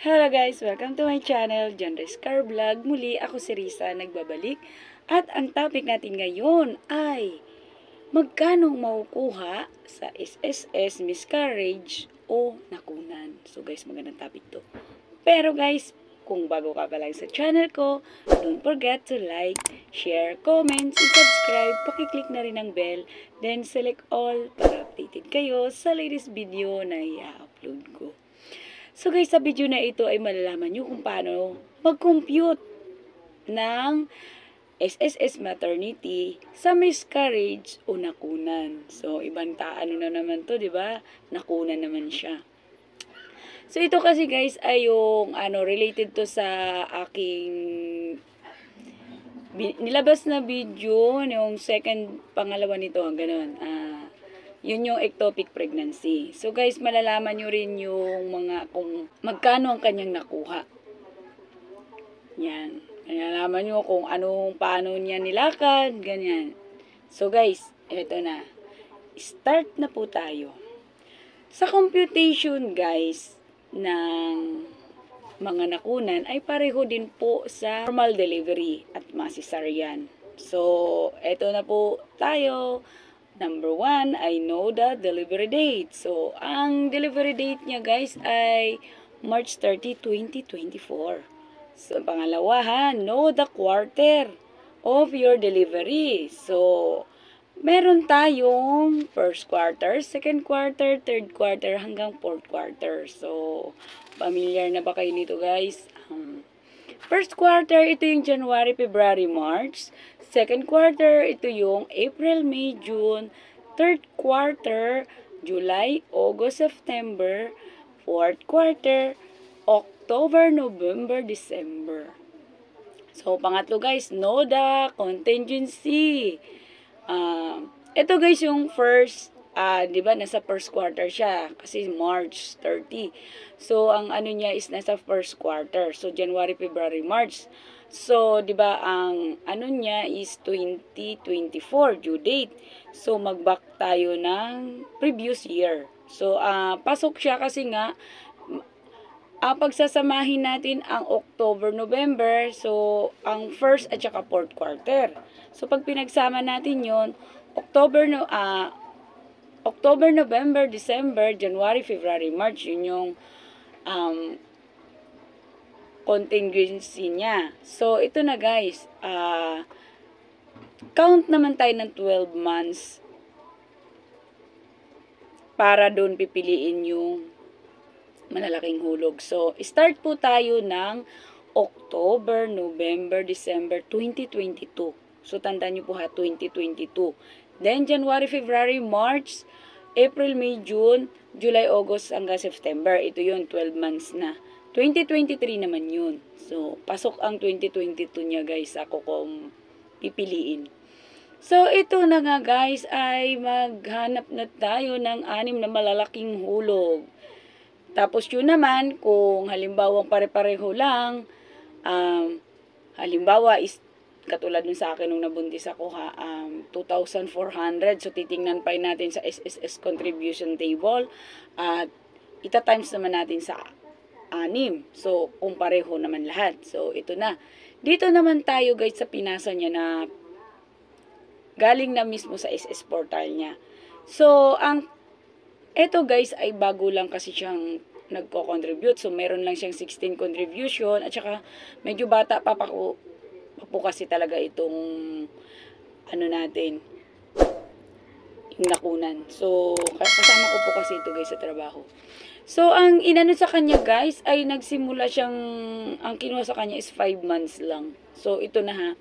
Hello guys! Welcome to my channel, Genre Car Vlog. Muli ako si Risa, nagbabalik. At ang topic natin ngayon ay magkano makukuha sa SSS miscarriage o nakunan. So guys, magandang topic to. Pero guys, kung bago ka pa lang sa channel ko, don't forget to like, share, comment, and subscribe. Pakiclick na rin ang bell, then select all para updated kayo sa latest video na i-upload ko. So guys, sa video na ito ay malalaman nyo kung paano mag-compute ng SSS maternity sa miscarriage o nakunan. So ibang ano na naman to, 'di ba? Nakunan naman siya. So ito kasi guys ay yung related to sa aking nilabas na video, yung pangalawa nito, ganun. Yun yung ectopic pregnancy. So guys, malalaman nyo rin yung kung magkano ang kanyang nakuha. Yan. Malalaman nyo kung paano niya nilakad, ganyan. So guys, eto na. Start na po tayo. Sa computation guys, ng mga nakunan ay pareho din po sa normal delivery at mga cesarean. So, eto na po tayo. Number 1, I know the delivery date. So, ang delivery date niya guys ay March 30, 2024. So, pangalawa know the quarter of your delivery. So, meron tayong first quarter, second quarter, third quarter, hanggang fourth quarter. So, familiar na ba kayo nito guys? First quarter, ito yung January, February, March. Second quarter, ito yung April, May, June. Third quarter, July, August, September. Fourth quarter, October, November, December. So, pangatlo guys, know the contingency. Ito guys yung first, di ba, nasa first quarter siya. Kasi March 30. So, ang niya is nasa first quarter. So, January, February, March. So, di ba, ang niya is 2024 due date. So, mag-back tayo ng previous year. So, pasok siya kasi nga, pagsasamahin natin ang October, November. So, ang first at saka fourth quarter. So, pag pinagsama natin yon October, November, December, January, February, March, yun yung contingency niya. So, ito na guys, count naman tayo ng 12 months para doon pipiliin yung malalaking hulog. So, start po tayo ng October, November, December 2022. So, tandaan nyo po 2022. Then, January, February, March, April, May, June, July, August, hanggang September. Ito yun, 12 months na. 2023 naman yun. So, pasok ang 2022 niya guys. Ako kung pipiliin. So, ito na nga guys ay maghanap na tayo ng 6 na malalaking hulog. Tapos yun naman, kung halimbawa pare-pareho lang, halimbawa is katulad nun sa akin nung nabuntis ako 2,400. So, titingnan pa natin sa SSS contribution table. At ita-times naman natin sa 6. So, kung pareho naman lahat. So, ito na. Dito naman tayo guys sa pinasa niya na galing na mismo sa SS portal niya. So, ito guys ay bago lang kasi siyang nagko-contribute. So, meron lang siyang 16 contribution. At saka, medyo bata pa po kasi talaga itong natin yung nakunan. So, kasama ko po kasi ito guys sa trabaho. So, ang inano sa kanya guys ay nagsimula siyang, ang kinuha sa kanya is 5 months lang. So, ito na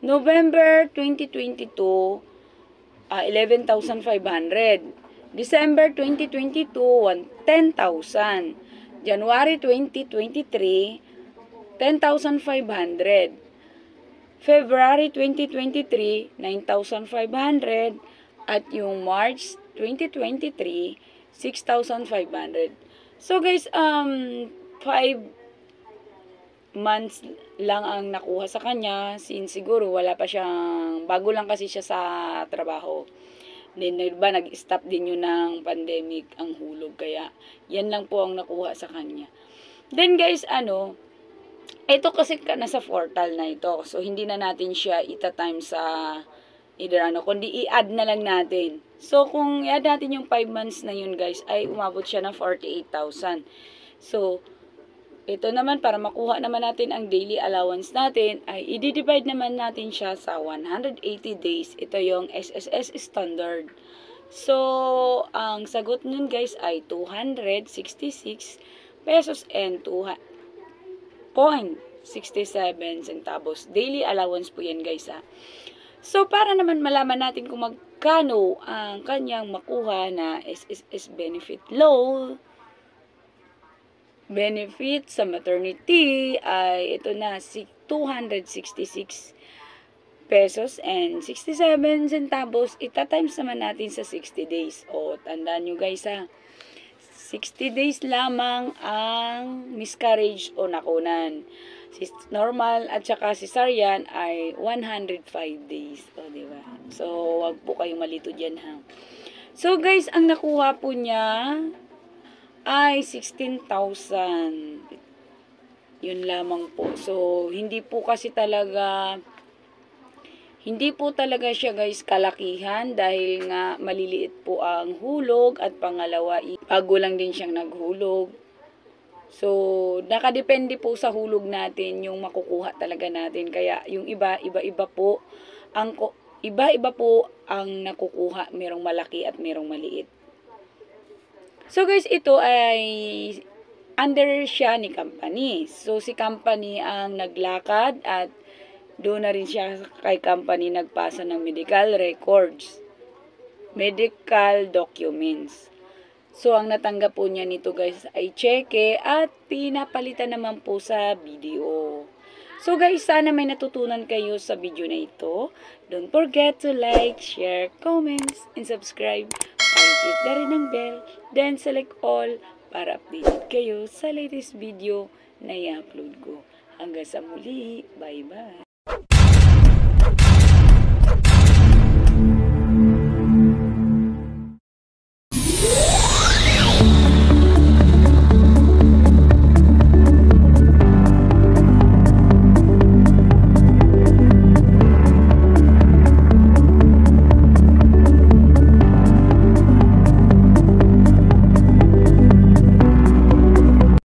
November 2022, 11,500. December 2022, 10,000. January 2023, 10,500. February 2023, 9,500. At yung March 2023, 6,500. So guys, 5 months lang ang nakuha sa kanya since siguro wala pa siyang, bago lang kasi siya sa trabaho. Then, diba, nag-stop din yun ng pandemic ang hulog. Kaya, yan lang po ang nakuha sa kanya. Then guys, ito kasi nasa portal na ito. So, hindi na natin siya ita-time sa either kundi i-add na lang natin. So, kung i-add natin yung 5 months na yun guys, ay umabot siya ng 48,000. So, ito naman, para makuha naman natin ang daily allowance natin, ay i-divide naman natin siya sa 180 days. Ito yung SSS standard. So, ang sagot nun guys ay 266 pesos and 2.67 centavos. Daily allowance po yan guys ha. So, para naman malaman natin kung magkano ang kanyang makuha na SSS benefit low, benefit sa maternity ay ito na, 266 pesos and 67 centavos. Ita-times naman natin sa 60 days. O, tandaan nyo guys ha, 60 days lamang ang miscarriage o nakunan. Si normal at saka cesarean ay 105 days. O, diba? So, wag po kayong malito dyan ha. So, guys, ang nakuha po niya ay 16,000. Yun lamang po. So, hindi po talaga siya guys kalakihan dahil nga maliliit po ang hulog at pangalawa, bago lang din siyang naghulog. So, nakadepende po sa hulog natin yung makukuha talaga natin. Kaya yung iba-iba po ang nakukuha. Merong malaki at merong maliit. So guys, ito ay under siya ni company. So si company ang naglakad at doon na rin siya kay company nagpasa ng medical records, medical documents. So ang natanggap po niya nito guys ay cheque at pinapalitan naman po sa video. So guys, sana may natutunan kayo sa video na ito. Don't forget to like, share, comments, and subscribe. Click na rin ang bell, then select all para updated kayo sa latest video na i-upload ko. Hanggang sa muli, bye-bye!